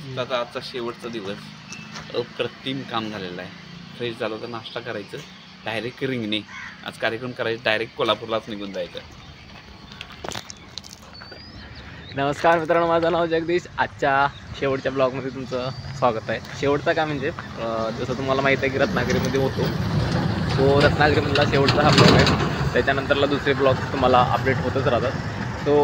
मस्त आजचा शेवटचा दिवस, अप्रतिम काम झालेलं आहे. फ्रेश झालं तर नाश्ता करायचं, डायरेक्ट रिंगणे. आज कार्यक्रम करायचं, डायरेक्ट कोल्हापूरलाच निघून जायचं. नमस्कार मित्रांनो, माझं नाव जगदीश. आजच्या शेवटच्या ब्लॉगमध्ये तुमचं स्वागत आहे. शेवटचा काय म्हणजे जसं तुम्हाला माहीत आहे की रत्नागिरीमध्ये होतो, तो रत्नागिरीमधला शेवटचा हा ब्लॉग आहे. त्याच्यानंतरला दुसरे ब्लॉग तुम्हाला अपडेट होतच राहतात. सो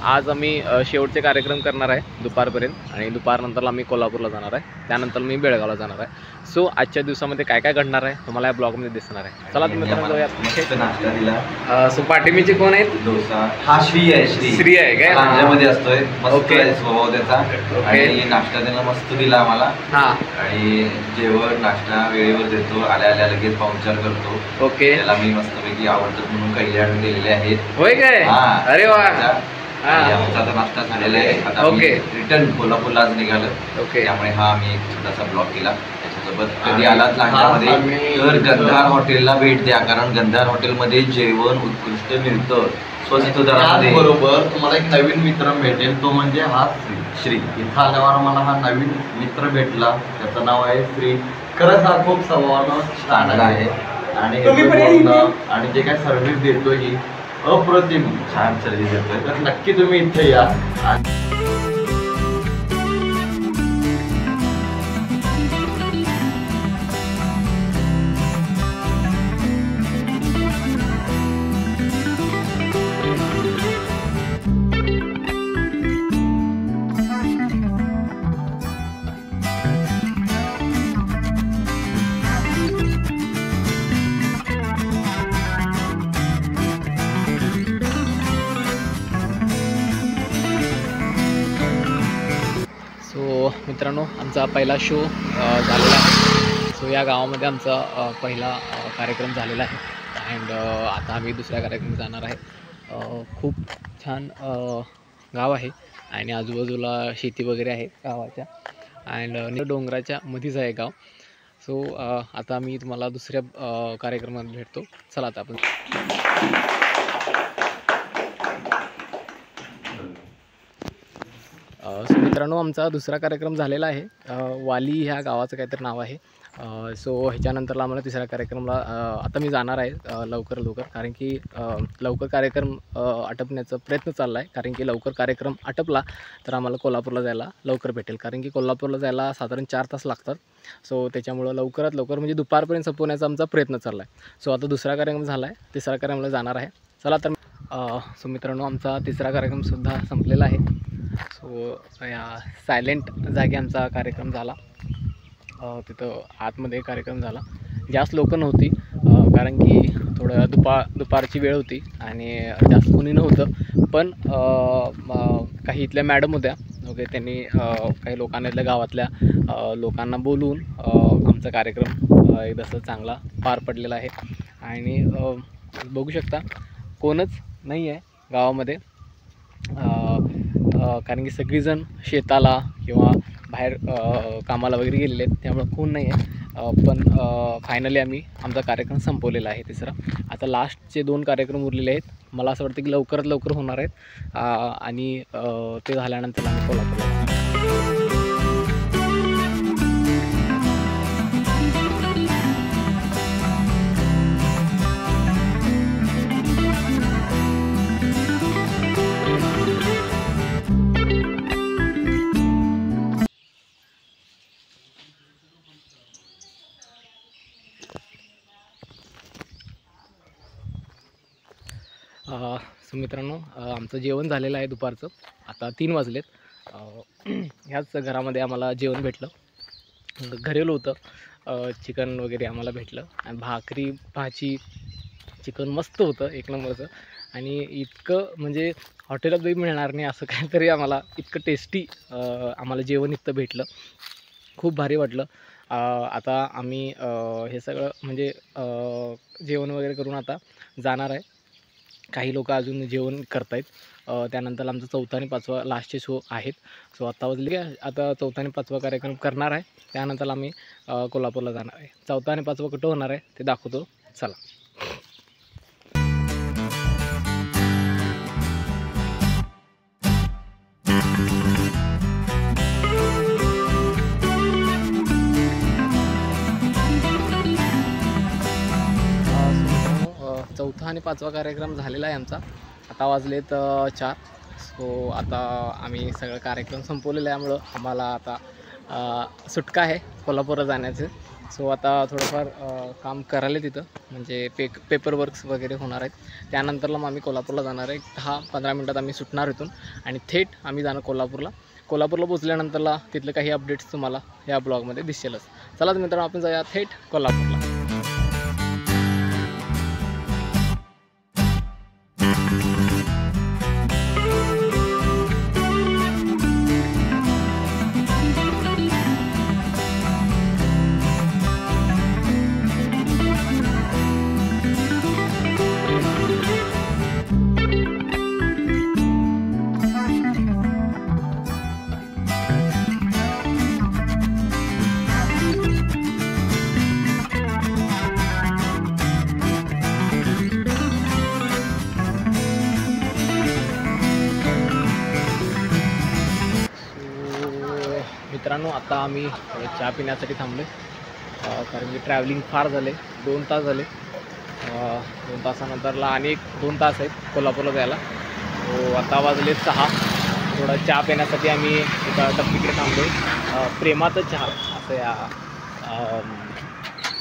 आज आम्ही शेवटचे कार्यक्रम करणार आहे दुपारपर्यंत, आणि दुपारनंतरला आम्ही कोल्हापूरला जाणार आहे. त्यानंतर मी बेळगावला जाणार आहे. सो आजच्या दिवसामध्ये काय काय घडणार आहे तुम्हाला या ब्लॉगमध्ये दिसणार आहे. चला तुम्ही मित्रांनो, नाश्ता दिला. सो पाठीमीचे कोण आहेत? डोसा. हा श्री आहे. श्री आहे काय? राज्यामध्ये असतोय. ओके. स्वभाव त्याचा. आणि नाश्ता त्यांना मस्त दिला आम्हाला. हा. आणि जेवण नाश्ता वेळेवर देतो. आल्या आल्या लगेच पाहुणचार करतो. ओके. त्याला मी मस्तपैकी आवडतात म्हणून काही आणून दिलेले आहेत. होय काय? अरे वा. आमचा आता नाश्ता झालेला आहे. आता ओके. रिटर्न कोल्हापूरला आज निघालं. ओके. त्यामुळे हा आम्ही एक छोटासा ब्लॉग केला. त्याच्यासोबत कधी आलात लांजामध्ये तर गंधार हॉटेलला भेट द्या, कारण गंधार हॉटेलमध्ये जेवण उत्कृष्ट मिळतं स्वस्त दरामध्ये. बरोबर तुम्हाला एक नवीन मित्र भेटेल, तो म्हणजे हा श्री. इथं आल्यावर मला हा नवीन मित्र भेटला, त्याचं नाव आहे श्री. खरंच हा खूप स्वभावानं छान आहे आणि आणि जे काय सर्व्हिस देतो ही अप्रतिम छान सर्व्हिस देतोय. तर नक्की तुम्ही इथे या. मित्रांनो, आमचा पहिला शो झालेला आहे. सो या गावामध्ये आमचा पहिला कार्यक्रम झालेला आहे. अँड आता आम्ही दुसऱ्या कार्यक्रमात जाणार आहे. खूप छान गाव आहे आणि आजूबाजूला शेती वगैरे आहे गावाच्या, अँड डोंगराच्या मध्येच आहे गाव. सो आता आम्ही तुम्हाला दुसऱ्या कार्यक्रमात भेटतो. चला आता आपण. सो मित्रांनो, आमचा दुसरा कार्यक्रम झालेला आहे. वाली ह्या गावाचं काहीतरी नाव आहे. सो ह्याच्यानंतरला आम्हाला तिसऱ्या कार्यक्रमला आता मी जाणार आहे लवकर, कारण की लवकर कार्यक्रम आटपण्याचा प्रयत्न चालला आहे. कारण की लवकर कार्यक्रम आटपला तर आम्हाला कोल्हापूरला जायला लवकर भेटेल, कारण की कोल्हापूरला जायला साधारण 4 तास लागतात. सो त्याच्यामुळं लवकरात लवकर म्हणजे दुपारपर्यंत संपवण्याचा आमचा प्रयत्न चालला आहे. सो आता दुसरा कार्यक्रम झाला आहे, तिसऱ्या कार्यक्रमाला जाणार आहे. चला तर. सो मित्रांनो, आमचा तिसरा कार्यक्रमसुद्धा संपलेला आहे. सो या सायलेंट जागी आमचा कार्यक्रम झाला. तिथं आतमध्ये कार्यक्रम झाला. जास्त लोकं नव्हती, कारण की थोडं दुपारची वेळ होती आणि जास्त कोणी नव्हतं. पण काही इथल्या मॅडम होत्या. ओके. त्यांनी काही लोकांना, इथल्या गावातल्या लोकांना बोलवून आमचा कार्यक्रम एकदम चांगला पार पडलेला आहे. आणि बघू शकता कोणच नाही आहे गावामध्ये, कारण की सगळीजण शेताला किंवा बाहेर कामाला वगैरे गेलेले आहेत, त्यामुळं कोण नाही आहे. पण फायनली आम्ही आमचा कार्यक्रम संपवलेला आहे तिसरा. आता लास्टचे 2 कार्यक्रम उरलेले आहेत. मला असं वाटतं की लवकरात लवकर होणार आहेत आणि ते झाल्यानंतर आम्ही कोल्हापूरला. सो मित्रांनो, आमचं जेवण झालेलं आहे दुपारचं. आता 3 वाजलेत. ह्याच घरामध्ये आम्हाला जेवण भेटलं. घरेलं होतं, चिकन वगैरे आम्हाला भेटलं, आणि भाकरी भाजी चिकन मस्त होतं, एक नंबरचं. आणि इतकं म्हणजे हॉटेलात बी मिळणार नाही असं काहीतरी आम्हाला इतकं टेस्टी आम्हाला जेवण इतकं भेटलं. खूप भारी वाटलं. आता आम्ही हे सगळं म्हणजे जेवण वगैरे करून आता जाणार आहे. काही लोक अजून जेवण करत आहेत. त्यानंतर आमचा 4था आणि 5वा लास्टचे शो आहेत. सो आता वाजले, आता 4था आणि 5वा कार्यक्रम करणार आहे. त्यानंतर आम्ही कोल्हापूरला जाणार आहे. 4था आणि 5वा कुठं होणार आहे ते दाखवतो. चला. 4था आणि 5वा कार्यक्रम झालेला आहे आमचा. आता वाजलेत 4. सो आता आम्ही सगळं कार्यक्रम संपवलेलं आहे, त्यामुळं आम्हाला आता सुटका आहे कोल्हापूरला जाण्याचं. सो आता थोडंफार काम करायला तिथं, म्हणजे पेपर वर्क्स वगैरे होणार आहेत. त्यानंतरला मग आम्ही कोल्हापूरला जाणार आहे. 10-15 मिनटात आम्ही सुटणार इथून आणि थेट आम्ही जाणार कोल्हापूरला पोचल्यानंतरला तिथले काही अपडेट्स तुम्हाला या ब्लॉगमध्ये दिसेलच. चला तर मित्रांनो, आपण जाऊया थेट कोल्हापूरला. मित्रांनो, आता आम्ही चहा पिण्यासाठी थांबलो कारण की ट्रॅव्हलिंग फार झाले. 2 तास झाले. 2 तासानंतरला आणि 2 तास आहेत कोल्हापूरला जायला. तो आता वाजले 6. थोडा चहा पिण्यासाठी आम्ही एका टपरीकडे थांबलो. प्रेमाचा चहा असं या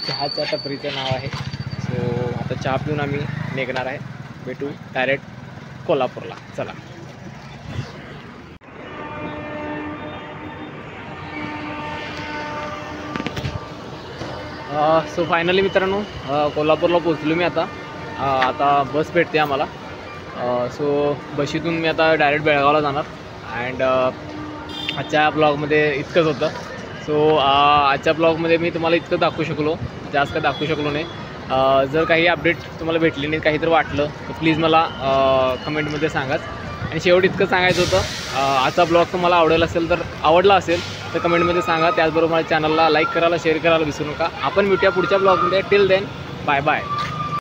चहाच्या टपरीचं नाव आहे. सो आता चहा पिऊन आम्ही निघणार आहे. भेटू डायरेक्ट कोल्हापूरला. चला. सो फायनली मित्रांनो कोल्हापूरला पोचलो मी आता. आता बस भेटते आम्हाला. सो बशीतून मी आता डायरेक्ट बेळगावला जाणार. अँड आजच्या ब्लॉगमध्ये इतकंच होतं. सो आजच्या ब्लॉगमध्ये मी तुम्हाला इतकं दाखवू शकलो, जास्त काय दाखवू शकलो नाही. जर काही अपडेट तुम्हाला भेटली नाही, काहीतरी वाटलं तर प्लीज मला कमेंटमध्ये सांगाच. आणि शेवट इतकं सांगायचं होतं, आजचा ब्लॉग तुम्हाला आवडला असेल तर कमेंटमध्ये सांगा. त्याचबरोबर मला चॅनलला लाईक करायला, शेअर करायला विसरू नका. आपण भेटूया पुढच्या ब्लॉगमध्ये. Till then, bye bye.